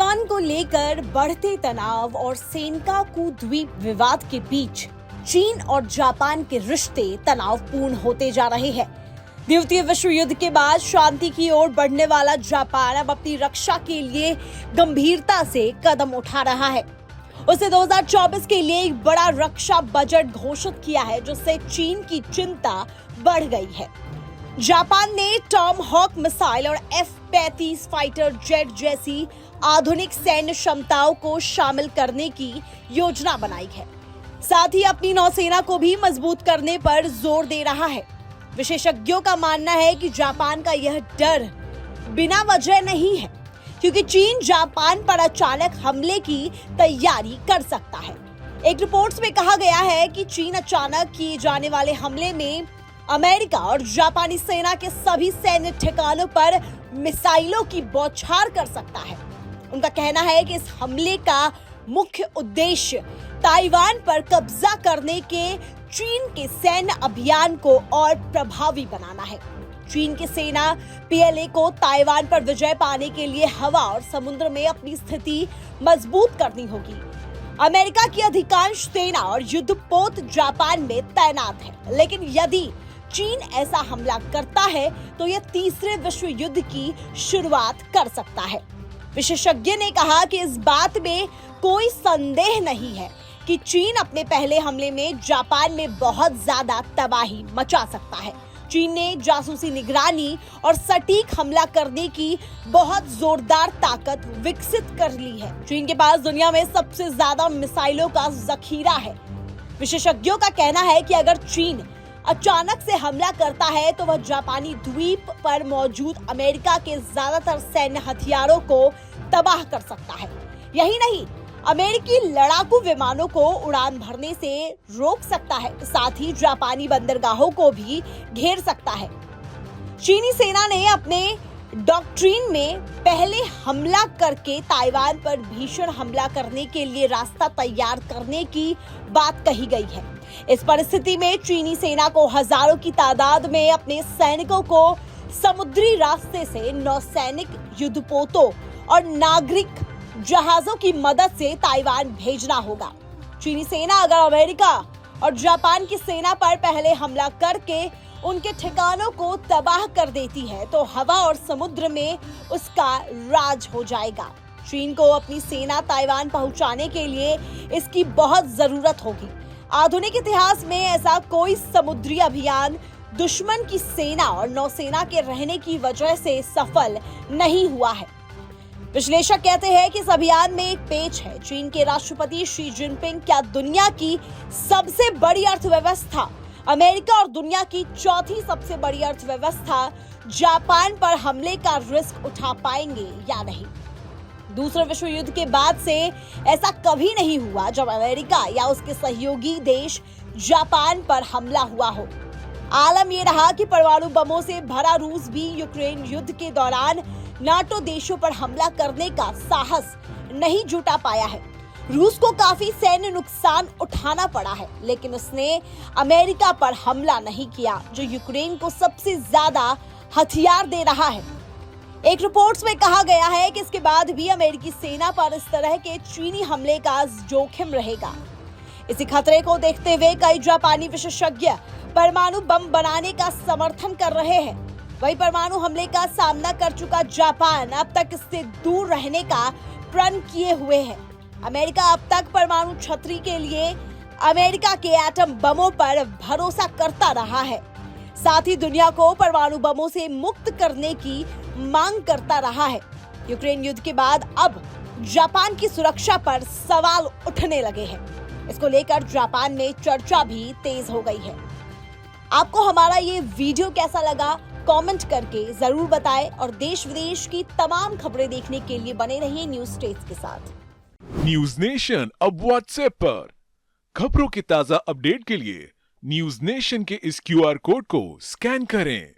Taiwan को लेकर बढ़ते तनाव और सेनकाकू द्वीप विवाद के बीच चीन और जापान के रिश्ते तनावपूर्ण होते जा रहे हैं। द्वितीय विश्व युद्ध के बाद शांति की ओर बढ़ने वाला जापान अब अपनी रक्षा के लिए गंभीरता से कदम उठा रहा है। उसने 2024 के लिए एक बड़ा रक्षा बजट घोषित किया है, जिससे चीन की चिंता बढ़ गई है। जापान ने टॉमहॉक मिसाइल और F-35 फाइटर जेट जैसी आधुनिक सैन्य क्षमताओं को शामिल करने की योजना बनाई है। साथ ही अपनी नौसेना को भी मजबूत करने पर जोर दे रहा है। विशेषज्ञों का मानना है कि जापान का यह डर बिना वजह नहीं है, क्योंकि चीन जापान पर अचानक हमले की तैयारी कर सकता है। एक रिपोर्ट्स में कहा गया है कि चीन अचानक किए जाने वाले हमले में अमेरिका और जापानी सेना के सभी सैन्य ठिकानों पर मिसाइलों की बौछार कर सकता है। उनका कहना है कि इस हमले का मुख्य उद्देश्य ताइवान पर कब्जा करने के चीन के सैन्य अभियान को और प्रभावी बनाना है। चीन की सेना PLA को ताइवान पर विजय पाने के लिए हवा और समुद्र में अपनी स्थिति मजबूत करनी होगी। अमेरिका की अधिकांश सेना और युद्धपोत जापान में तैनात है, लेकिन यदि चीन ऐसा हमला करता है तो यह तीसरे विश्व युद्ध की शुरुआत कर सकता है। विशेषज्ञ ने कहा कि इस बात में कोई संदेह नहीं है कि चीन अपने पहले हमले में जापान में बहुत ज्यादा तबाही मचा सकता है। चीन ने जासूसी निगरानी और सटीक हमला करने की बहुत जोरदार ताकत विकसित कर ली है। चीन के पास दुनिया में सबसे ज्यादा मिसाइलों का जखीरा है। विशेषज्ञों का कहना है कि अगर चीन अचानक से हमला करता है तो वह जापानी द्वीप पर मौजूद अमेरिका के ज्यादातर सैन्य हथियारों को तबाह कर सकता है। यही नहीं, अमेरिकी लड़ाकू विमानों को उड़ान भरने से रोक सकता है, साथ ही जापानी बंदरगाहों को भी घेर सकता है। चीनी सेना ने अपने डॉक्ट्रिन में पहले हमला करके ताइवान पर भीषण हमला करने के लिए रास्ता तैयार करने की बात कही गई है। इस परिस्थिति में चीनी सेना को हजारों की तादाद में अपने सैनिकों को समुद्री रास्ते से नौसैनिक युद्धपोतों और नागरिक जहाजों की मदद से ताइवान भेजना होगा। चीनी सेना अगर अमेरिका और जापान की सेना पर पहले हमला करके उनके ठिकानों को तबाह कर देती है तो हवा और समुद्र में उसका राज हो जाएगा। चीन को अपनी सेना ताइवान पहुंचाने के लिए इसकी बहुत जरूरत होगी। आधुनिक इतिहास में ऐसा कोई समुद्री अभियान दुश्मन की सेना और नौसेना के रहने की वजह से सफल नहीं हुआ है। विश्लेषक कहते हैं कि इस अभियान में एक पेच है। चीन के राष्ट्रपति शी जिनपिंग क्या दुनिया की सबसे बड़ी अर्थव्यवस्था अमेरिका और दुनिया की चौथी सबसे बड़ी अर्थव्यवस्था जापान पर हमले का रिस्क उठा पाएंगे या नहीं? दूसरे विश्व युद्ध के बाद से ऐसा कभी नहीं हुआ जब अमेरिका या उसके सहयोगी देश जापान पर हमला हुआ हो। आलम यह रहा कि परमाणु बमों से भरा रूस भी यूक्रेन युद्ध के दौरान नाटो देशों पर हमला करने का साहस नहीं जुटा पाया है। रूस को काफी सैन्य नुकसान उठाना पड़ा है, लेकिन उसने अमेरिका पर हमला नहीं किया, जो यूक्रेन को सबसे ज्यादा हथियार दे रहा है। एक रिपोर्ट्स में कहा गया है कि इसके बाद भी अमेरिकी सेना पर इस तरह के चीनी हमले का जोखिम रहेगा। इसी खतरे को देखते हुए कई जापानी विशेषज्ञ परमाणु बम बनाने का समर्थन कर रहे हैं। वही परमाणु हमले का सामना कर चुका जापान अब तक इससे दूर रहने का प्रण किए हुए है। अमेरिका अब तक परमाणु छतरी के लिए अमेरिका के एटम बमों पर भरोसा करता रहा है, साथ ही दुनिया को परमाणु बमों से मुक्त करने की मांग करता रहा है। यूक्रेन युद्ध के बाद अब जापान की सुरक्षा पर सवाल उठने लगे हैं। इसको लेकर जापान में चर्चा भी तेज हो गई है। आपको हमारा ये वीडियो कैसा लगा कमेंट करके जरूर बताएं और देश विदेश की तमाम खबरें देखने के लिए बने रहिए न्यूज स्टेट्स के साथ। न्यूज नेशन अब व्हाट्सएप पर खबरों के ताजा अपडेट के लिए न्यूज नेशन के इस QR कोड को स्कैन करें।